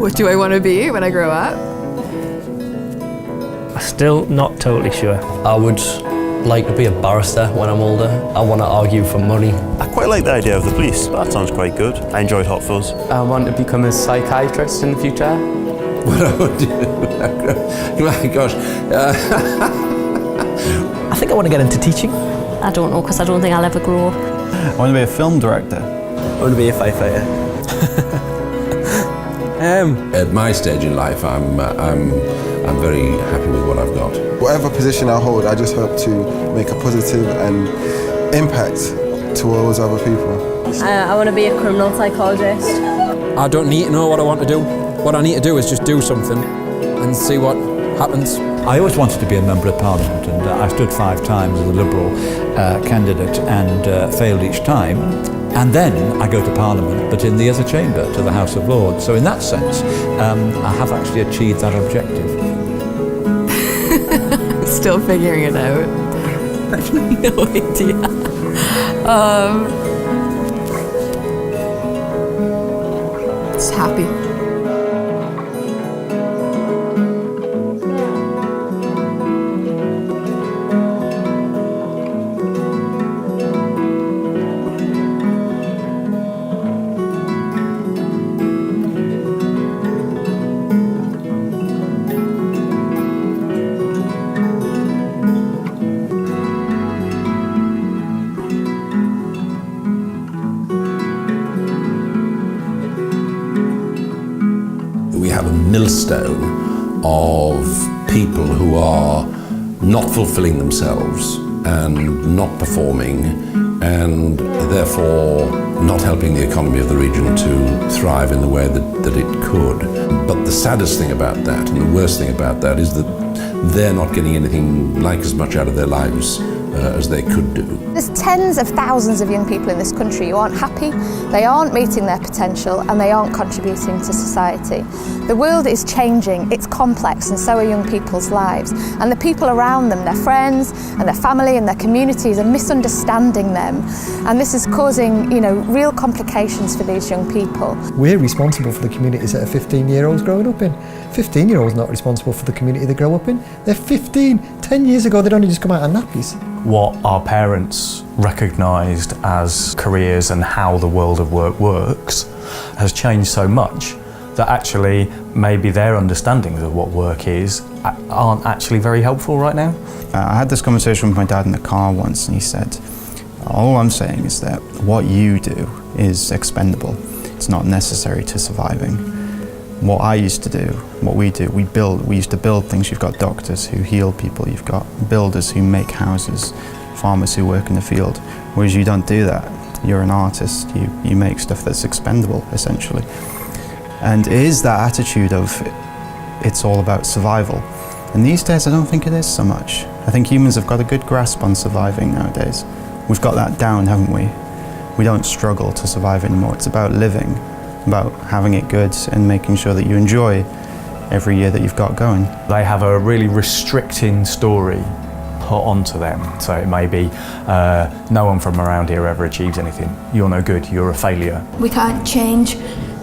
What do I want to be when I grow up? Still not totally sure. I would like to be a barrister when I'm older. I want to argue for money. I quite like the idea of the police. That sounds quite good. I enjoyed Hot Fuzz. I want to become a psychiatrist in the future. What I would do? My gosh. I think I want to get into teaching. I don't know, because I don't think I'll ever grow up. I want to be a film director. I want to be a firefighter. At my stage in life, I'm very happy with what I've got. Whatever position I hold, I just hope to make a positive and impact towards other people. I want to be a criminal psychologist. I don't need to know what I want to do. What I need to do is just do something and see what happens. I always wanted to be a Member of Parliament, and I stood 5 times as a Liberal candidate and failed each time. And then I go to Parliament, but in the other chamber, to the House of Lords. So in that sense, I have actually achieved that objective. Still figuring it out. I have no idea. Just happy. We have a millstone of people who are not fulfilling themselves and not performing, and therefore not helping the economy of the region to thrive in the way that it could. But the saddest thing about that, and the worst thing about that, is that they're not getting anything like as much out of their lives as they could do. There's tens of thousands of young people in this country who aren't happy, they aren't meeting their potential, and they aren't contributing to society. The world is changing, it's complex, and so are young people's lives. And the people around them, their friends and their family and their communities, are misunderstanding them. And this is causing, real complications for these young people. We're responsible for the communities that a 15-year-old's growing up in. 15-year-old's not responsible for the community they grow up in. They're 15. 10 years ago, they'd only just come out of nappies. What our parents recognised as careers and how the world of work works has changed so much that actually maybe their understandings of what work is aren't actually very helpful right now. I had this conversation with my dad in the car once, and he said, all I'm saying is that what you do is expendable. It's not necessary to surviving. What I used to do, what we do, we used to build things. You've got doctors who heal people, you've got builders who make houses, farmers who work in the field, whereas you don't do that. You're an artist, you make stuff that's expendable, essentially. And it is that attitude of it's all about survival. And these days I don't think it is so much. I think humans have got a good grasp on surviving nowadays. We've got that down, haven't we? We don't struggle to survive anymore. It's about living, about having it good and making sure that you enjoy every year that you've got going. They have a really restricting story put onto them. So it may be, no one from around here ever achieves anything. You're no good, you're a failure. We can't change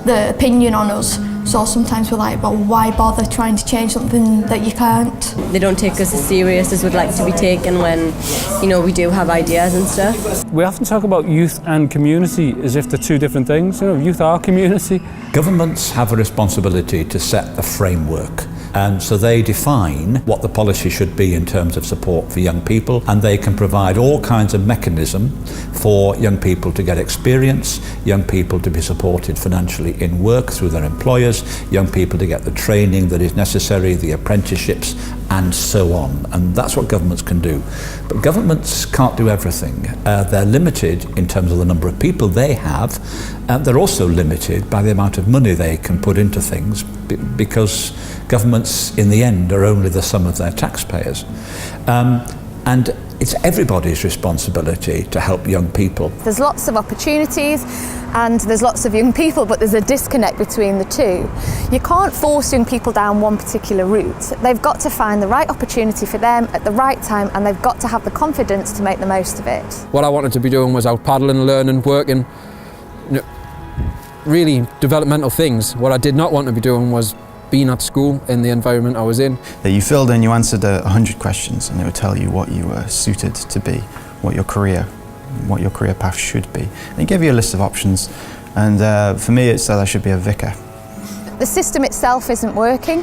the opinion on us, so sometimes we're like, well, why bother trying to change something that you can't? They don't take us as serious as we'd like to be taken when, we do have ideas and stuff. We often talk about youth and community as if they're two different things. Youth are community. Governments have a responsibility to set the framework. And so they define what the policy should be in terms of support for young people, and they can provide all kinds of mechanism for young people to get experience, young people to be supported financially in work through their employers, young people to get the training that is necessary, the apprenticeships, and so on. And that's what governments can do. But governments can't do everything. They're limited in terms of the number of people they have, and they're also limited by the amount of money they can put into things, because governments in the end are only the sum of their taxpayers. And it's everybody's responsibility to help young people. There's lots of opportunities and there's lots of young people, but there's a disconnect between the two. You can't force young people down one particular route. They've got to find the right opportunity for them at the right time, and they've got to have the confidence to make the most of it. What I wanted to be doing was out paddling, learning, working. really developmental things. What I did not want to be doing was being at school in the environment I was in. That you filled in, you answered 100 questions, and it would tell you what you were suited to be, what your career path should be. And it gave you a list of options, and for me it said I should be a vicar. The system itself isn't working,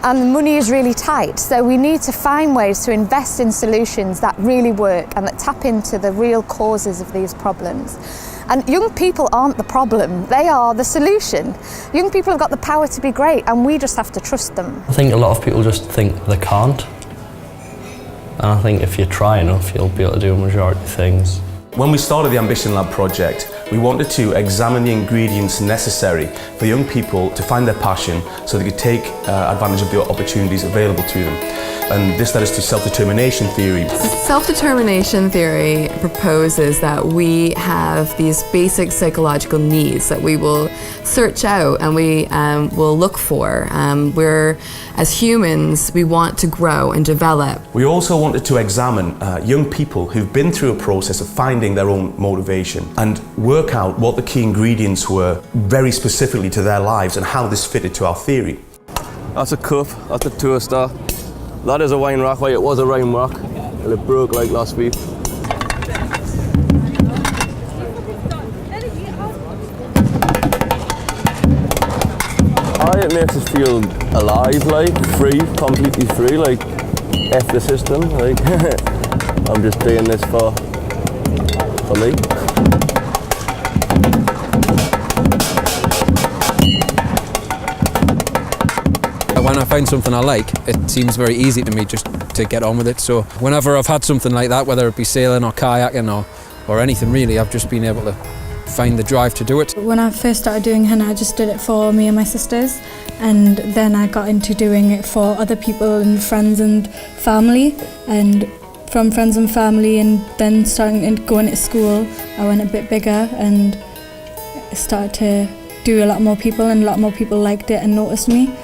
and the money is really tight, so we need to find ways to invest in solutions that really work and that tap into the real causes of these problems. And young people aren't the problem, they are the solution. Young people have got the power to be great, and we just have to trust them. I think a lot of people just think they can't. And I think if you try enough, you'll be able to do a majority of things. When we started the Ambition Lab project, we wanted to examine the ingredients necessary for young people to find their passion so they could take advantage of the opportunities available to them. And this led us to self-determination theory. Self-determination theory proposes that we have these basic psychological needs that we will search out and we will look for. As humans, we want to grow and develop. We also wanted to examine young people who've been through a process of finding their own motivation and work out what the key ingredients were very specifically to their lives and how this fitted to our theory. That's a cup, that's a toaster. That is a wine rack, well, it was a wine rack, and it broke like last week. It makes us feel alive, like, free, completely free, like, F the system, like, I'm just doing this for me. When I find something I like, it seems very easy to me just to get on with it. So whenever I've had something like that, whether it be sailing or kayaking or anything really, I've just been able to find the drive to do it. When I first started doing henna, I just did it for me and my sisters, and then I got into doing it for other people and friends and family, and from friends and family, and then starting and going to school, I went a bit bigger and started to do a lot more people, and a lot more people liked it and noticed me.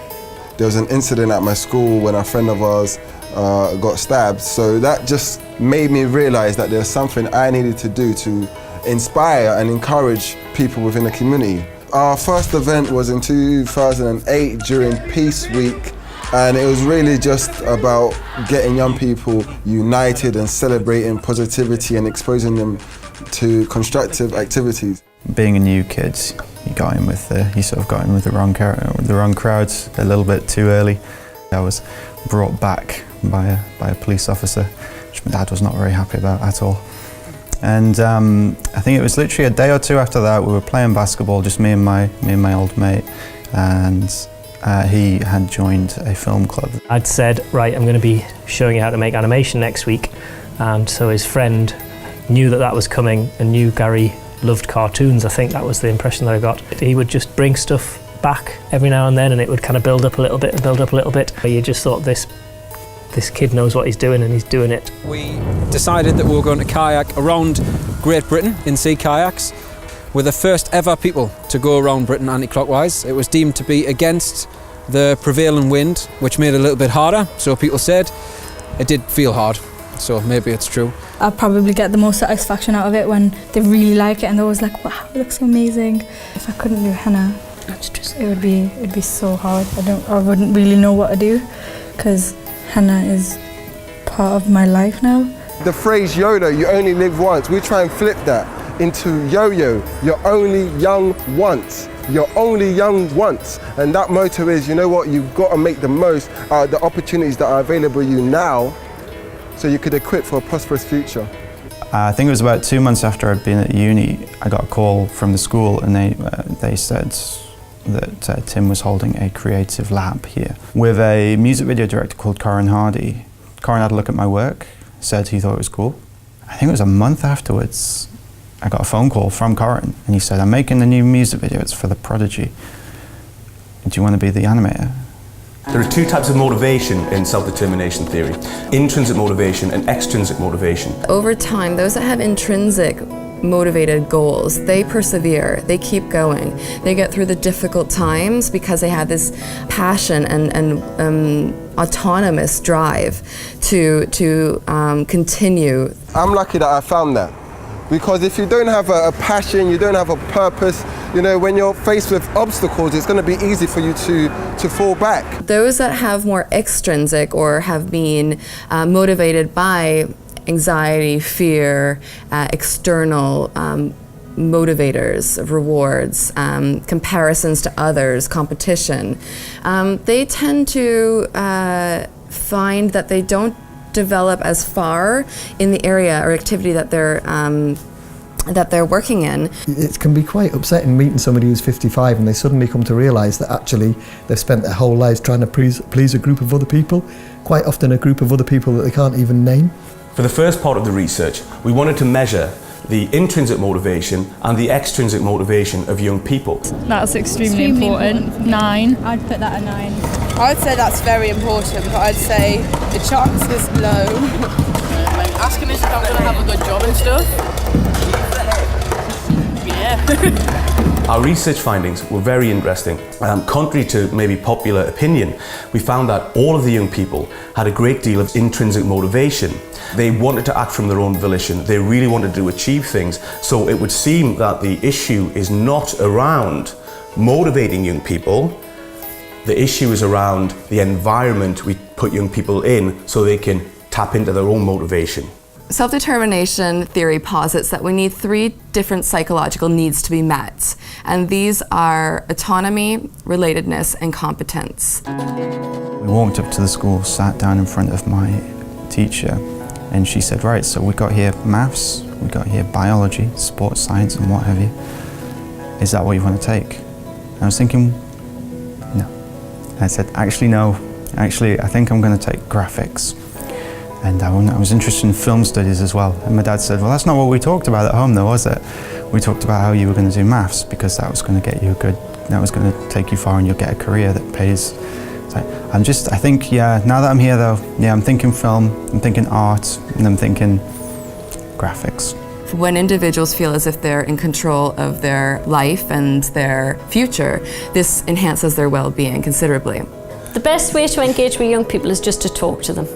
There was an incident at my school when a friend of ours got stabbed, so that just made me realise that there's something I needed to do to inspire and encourage people within the community. Our first event was in 2008 during Peace Week, and it was really just about getting young people united and celebrating positivity and exposing them to constructive activities. Being a new kid, you sort of got in with the wrong crowds a little bit too early. I was brought back by a police officer, which my dad was not very happy about at all. And I think it was literally a day or two after that, we were playing basketball, just me and my old mate, and he had joined a film club. I'd said, right, I'm going to be showing you how to make animation next week, and so his friend knew that was coming and knew Gary loved cartoons. I think that was the impression that I got. He would just bring stuff back every now and then, and it would kind of build up a little bit and build up a little bit. You just thought, this kid knows what he's doing, and he's doing it. We decided that we were going to kayak around Great Britain in sea kayaks. We're the first ever people to go around Britain anti-clockwise. It was deemed to be against the prevailing wind, which made it a little bit harder, so people said. It did feel hard, so maybe it's true. I probably get the most satisfaction out of it when they really like it and they're always like, wow, it looks so amazing. If I couldn't do henna, it'd be so hard. I wouldn't really know what to do, because henna is part of my life now. The phrase YOLO, you only live once, we try and flip that into yo-yo, you're only young once. You're only young once. And that motto is, you know what, you've got to make the most out of the opportunities that are available to you now, so you could equip for a prosperous future. I think it was about 2 months after I'd been at uni, I got a call from the school, and they said that Tim was holding a creative lab here with a music video director called Corin Hardy. Corin had a look at my work, said he thought it was cool. I think it was a month afterwards, I got a phone call from Corin, and he said, I'm making the new music video, it's for The Prodigy. Do you want to be the animator? There are two types of motivation in self-determination theory: intrinsic motivation and extrinsic motivation. Over time, those that have intrinsic motivated goals, they persevere, they keep going, they get through the difficult times because they have this passion and autonomous drive to continue. I'm lucky that I found that, because if you don't have a passion, you don't have a purpose, you know, when you're faced with obstacles, it's going to be easy for you to fall back. Those that have more extrinsic or have been motivated by anxiety, fear, external motivators, rewards, comparisons to others, competition, they tend to find that they don't develop as far in the area or activity that they're working in. It can be quite upsetting meeting somebody who's 55 and they suddenly come to realise that actually they've spent their whole lives trying to please a group of other people, quite often a group of other people that they can't even name. For the first part of the research, we wanted to measure the intrinsic motivation and the extrinsic motivation of young people. That's extremely important. 9. I'd put that a 9. I'd say that's very important, but I'd say the chance is low. Asking us if I'm going to have a good job and stuff. Yeah. Our research findings were very interesting. Contrary to maybe popular opinion, we found that all of the young people had a great deal of intrinsic motivation. They wanted to act from their own volition. They really wanted to achieve things. So it would seem that the issue is not around motivating young people. The issue is around the environment we put young people in so they can tap into their own motivation. Self-determination theory posits that we need 3 different psychological needs to be met, and these are autonomy, relatedness, and competence. We walked up to the school, sat down in front of my teacher, and she said, right, so we got here maths, we got here biology, sports science, and what have you. Is that what you want to take? And I was thinking, no. I said, actually, no. Actually, I think I'm going to take graphics. And I was interested in film studies as well. And my dad said, well, that's not what we talked about at home though, was it? We talked about how you were going to do maths because that was going to get you that was going to take you far and you'll get a career that pays. So I think, yeah, now that I'm here though, yeah, I'm thinking film, I'm thinking art, and I'm thinking graphics. When individuals feel as if they're in control of their life and their future, this enhances their well-being considerably. The best way to engage with young people is just to talk to them.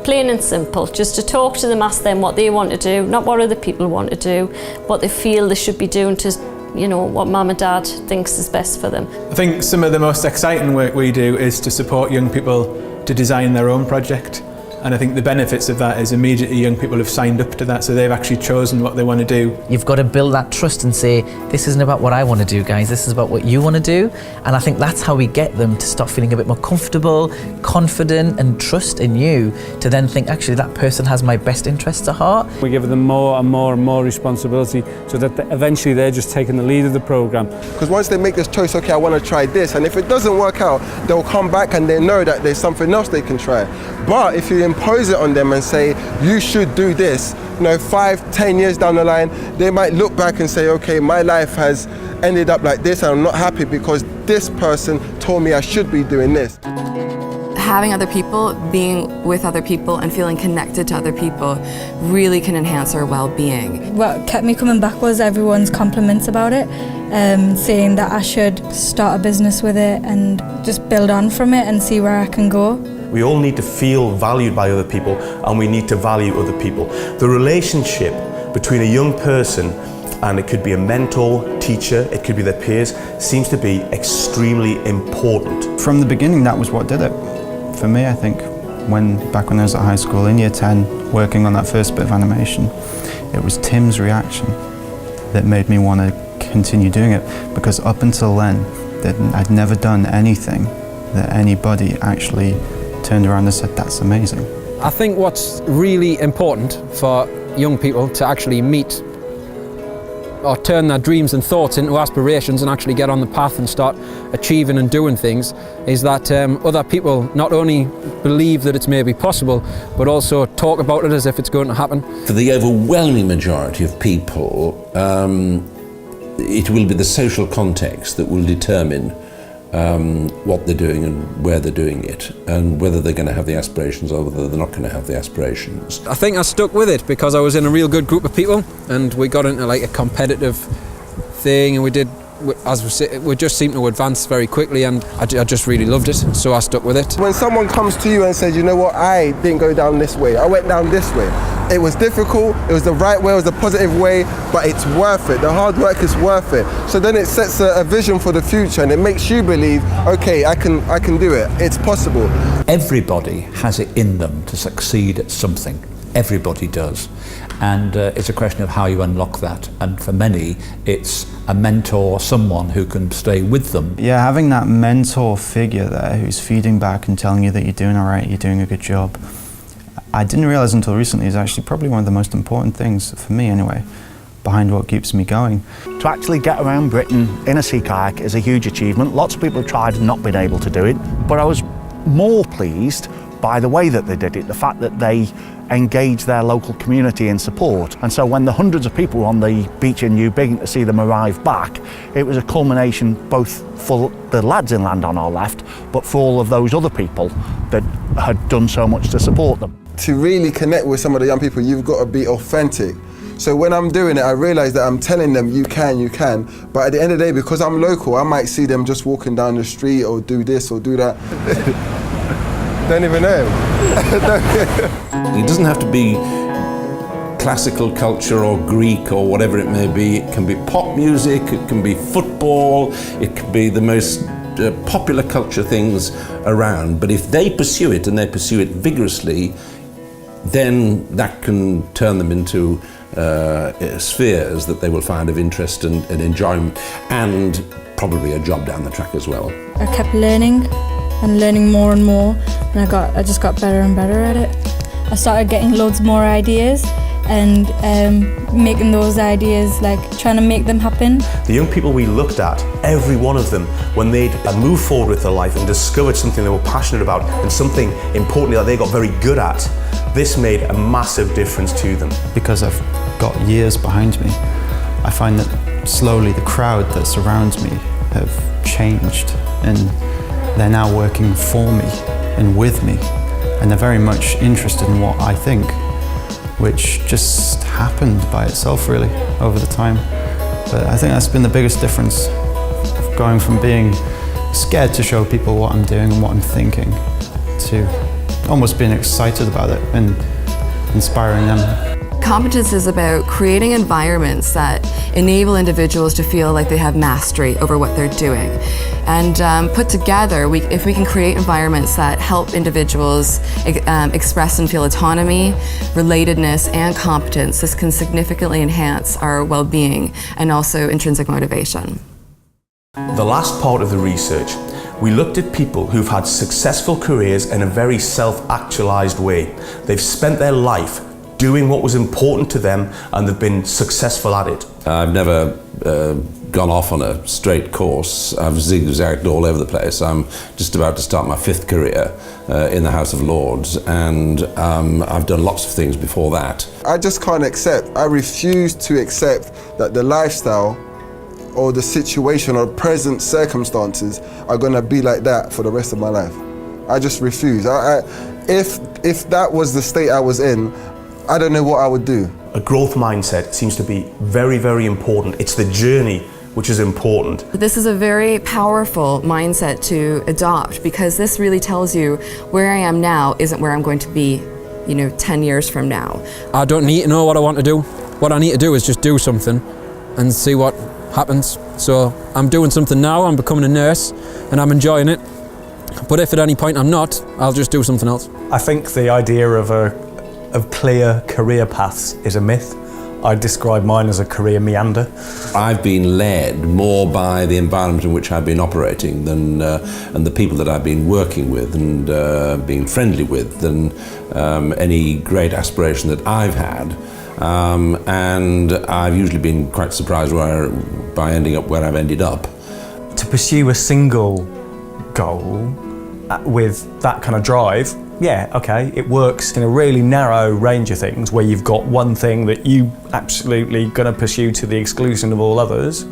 Plain and simple, just to talk to them, ask them what they want to do, not what other people want to do, what they feel they should be doing to, you know, what mum and dad thinks is best for them. I think some of the most exciting work we do is to support young people to design their own project. And I think the benefits of that is immediately young people have signed up to that, so they've actually chosen what they want to do. You've got to build that trust and say, this isn't about what I want to do, guys, this is about what you want to do. And I think that's how we get them to start feeling a bit more comfortable, confident, and trust in you to then think, actually, that person has my best interests at heart. We give them more and more and more responsibility so that eventually they're just taking the lead of the programme. Because once they make this choice, okay, I want to try this, and if it doesn't work out, they'll come back and they know that there's something else they can try. But if you impose it on them and say, you should do this, you know, 5-10 years down the line, they might look back and say, okay, my life has ended up like this and I'm not happy because this person told me I should be doing this. Having other people, being with other people and feeling connected to other people really can enhance our well-being. What kept me coming back was everyone's compliments about it, saying that I should start a business with it and just build on from it and see where I can go. We all need to feel valued by other people and we need to value other people. The relationship between a young person and it could be a mentor, teacher, it could be their peers, seems to be extremely important. From the beginning, that was what did it. For me, I think, back when I was at high school, in year 10, working on that first bit of animation, it was Tim's reaction that made me want to continue doing it, because up until then, I'd never done anything that anybody actually turned around and said, that's amazing. I think what's really important for young people to actually meet or turn their dreams and thoughts into aspirations and actually get on the path and start achieving and doing things is that other people not only believe that it's maybe possible, but also talk about it as if it's going to happen. For the overwhelming majority of people, it will be the social context that will determine what they're doing and where they're doing it, and whether they're going to have the aspirations or whether they're not going to have the aspirations. I think I stuck with it because I was in a real good group of people and we got into like a competitive thing and we did we just seemed to advance very quickly, and I just really loved it, so I stuck with it. When someone comes to you and says, you know what, I didn't go down this way, I went down this way. It was difficult, it was the right way, it was the positive way, but it's worth it. The hard work is worth it. So then it sets a vision for the future, and it makes you believe, okay, I can do it, it's possible. Everybody has it in them to succeed at something. Everybody does. And it's a question of how you unlock that. And for many, it's a mentor, someone who can stay with them. Yeah, having that mentor figure there who's feeding back and telling you that you're doing all right, you're doing a good job. I didn't realize until recently is actually probably one of the most important things, for me anyway, behind what keeps me going. To actually get around Britain in a sea kayak is a huge achievement. Lots of people have tried and not been able to do it, but I was more pleased by the way that they did it, the fact that they engaged their local community in support. And so when the hundreds of people were on the beach in New Biggin to see them arrive back, it was a culmination both for the lads inland on our left, but for all of those other people that had done so much to support them. To really connect with some of the young people, you've got to be authentic. So when I'm doing it, I realise that I'm telling them, you can, but at the end of the day, because I'm local, I might see them just walking down the street or do this or do that. Don't even know. It doesn't have to be classical culture or Greek or whatever it may be. It can be pop music, it can be football, it can be the most popular culture things around. But if they pursue it and they pursue it vigorously, then that can turn them into spheres that they will find of interest and enjoyment, and probably a job down the track as well. I kept learning and learning more and more, and I just got better and better at it. I started getting loads more ideas and making those ideas, like trying to make them happen. The young people we looked at, every one of them, when they'd moved forward with their life and discovered something they were passionate about and something importantly that they got very good at, this made a massive difference to them. Because I've got years behind me, I find that slowly the crowd that surrounds me have changed, and they're now working for me and with me, and they're very much interested in what I think, which just happened by itself really over the time. But I think that's been the biggest difference, going from being scared to show people what I'm doing and what I'm thinking to almost being excited about it and inspiring them. Competence is about creating environments that enable individuals to feel like they have mastery over what they're doing. And put together, if we can create environments that help individuals express and feel autonomy, relatedness, and competence, this can significantly enhance our well-being and also intrinsic motivation. The last part of the research, we looked at people who've had successful careers in a very self-actualized way. They've spent their life doing what was important to them, and they've been successful at it. I've never gone off on a straight course. I've zigzagged all over the place. I'm just about to start my 5th career in the House of Lords, and I've done lots of things before that. I just can't accept, I refuse to accept that the lifestyle or the situation or present circumstances are going to be like that for the rest of my life. I just refuse. If that was the state I was in, I don't know what I would do. A growth mindset seems to be very, very important. It's the journey which is important. This is a very powerful mindset to adopt, because this really tells you where I am now isn't where I'm going to be, 10 years from now. I don't need to know what I want to do. What I need to do is just do something and see what happens. So I'm doing something now, I'm becoming a nurse and I'm enjoying it. But if at any point I'm not, I'll just do something else. I think the idea of clear career paths is a myth. I describe mine as a career meander. I've been led more by the environment in which I've been operating than and the people that I've been working with and being friendly with than any great aspiration that I've had. And I've usually been quite surprised by ending up where I've ended up. To pursue a single goal with that kind of drive, yeah, okay, it works in a really narrow range of things where you've got one thing that you absolutely going to pursue to the exclusion of all others,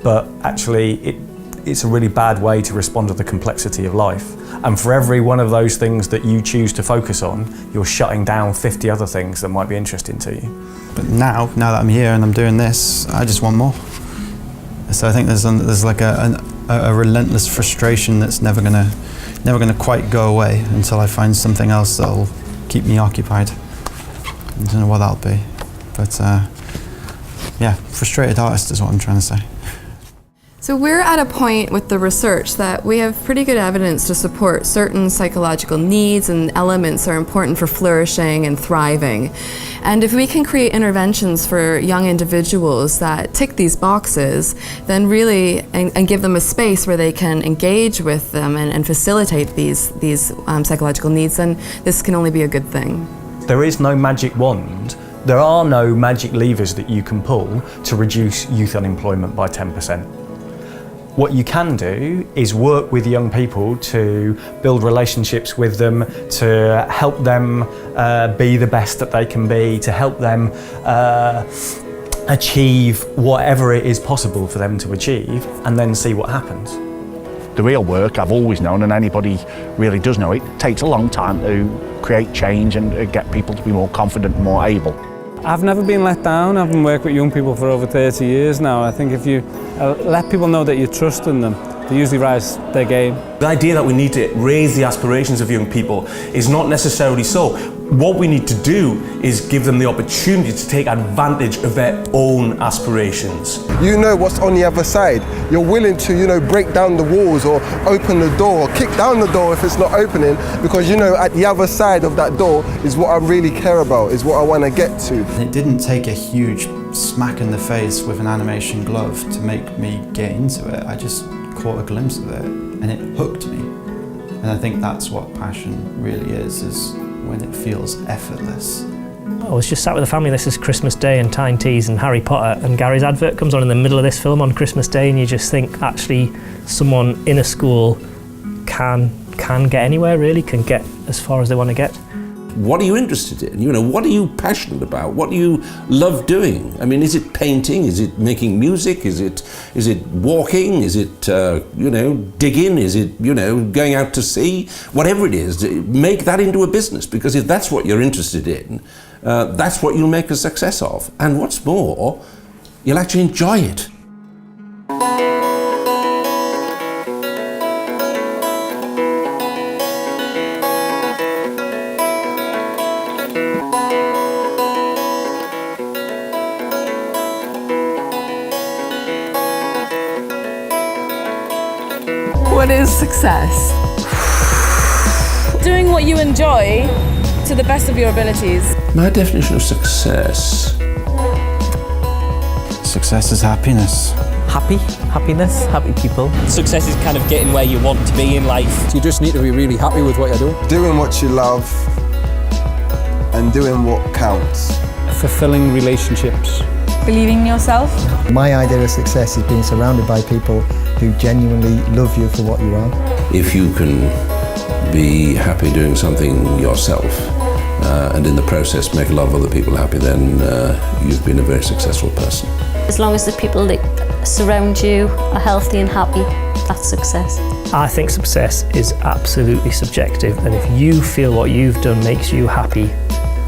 but actually it's a really bad way to respond to the complexity of life. And for every one of those things that you choose to focus on, you're shutting down 50 other things that might be interesting to you. But now that I'm here and I'm doing this, I just want more. So I think there's like a relentless frustration that's never gonna quite go away until I find something else that'll keep me occupied. I don't know what that'll be, but yeah, frustrated artist is what I'm trying to say. So we're at a point with the research that we have pretty good evidence to support certain psychological needs and elements are important for flourishing and thriving. And if we can create interventions for young individuals that tick these boxes, then really, and give them a space where they can engage with them and facilitate these psychological needs, then this can only be a good thing. There is no magic wand. There are no magic levers that you can pull to reduce youth unemployment by 10%. What you can do is work with young people to build relationships with them, to help them be the best that they can be, to help them achieve whatever it is possible for them to achieve, and then see what happens. The real work, I've always known, and anybody really does know it, takes a long time to create change and get people to be more confident and more able. I've never been let down. I've been working with young people for over 30 years now. I think if you let people know that you trust in them, they usually rise their game. The idea that we need to raise the aspirations of young people is not necessarily so. What we need to do is give them the opportunity to take advantage of their own aspirations. You know what's on the other side. You're willing to, break down the walls or open the door, or kick down the door if it's not opening, because at the other side of that door is what I really care about, is what I want to get to. It didn't take a huge smack in the face with an animation glove to make me get into it. I just caught a glimpse of it and it hooked me. And I think that's what passion really is when it feels effortless. I was just sat with the family, this is Christmas Day and Tyne Tees and Harry Potter, and Gary's advert comes on in the middle of this film on Christmas Day, and you just think actually someone in a school can get anywhere, really, can get as far as they want to get. What are you interested in? What are you passionate about? What do you love doing? I mean, is it painting? Is it making music? Is it walking? Is it digging? Is it going out to sea? Whatever it is, make that into a business, because if that's what you're interested in, that's what you'll make a success of. And what's more, you'll actually enjoy it. What is success? Doing what you enjoy to the best of your abilities. My definition of success. Success is happiness. Happiness, happy people. Success is kind of getting where you want to be in life. So you just need to be really happy with what you're doing. Doing what you love and doing what counts. Fulfilling relationships. Believing in yourself. My idea of success is being surrounded by people who genuinely love you for what you are. If you can be happy doing something yourself and in the process make a lot of other people happy, then you've been a very successful person. As long as the people that surround you are healthy and happy, that's success. I think success is absolutely subjective, and if you feel what you've done makes you happy,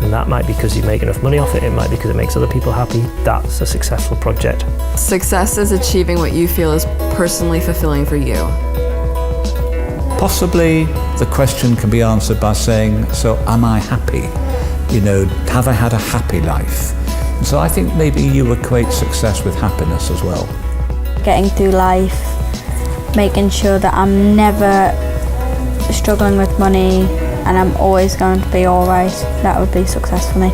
and that might be because you make enough money off it, it might be because it makes other people happy, that's a successful project. Success is achieving what you feel is personally fulfilling for you. Possibly the question can be answered by saying, so am I happy? Have I had a happy life? So I think maybe you equate success with happiness as well. Getting through life, making sure that I'm never struggling with money and I'm always going to be alright. That would be success for me.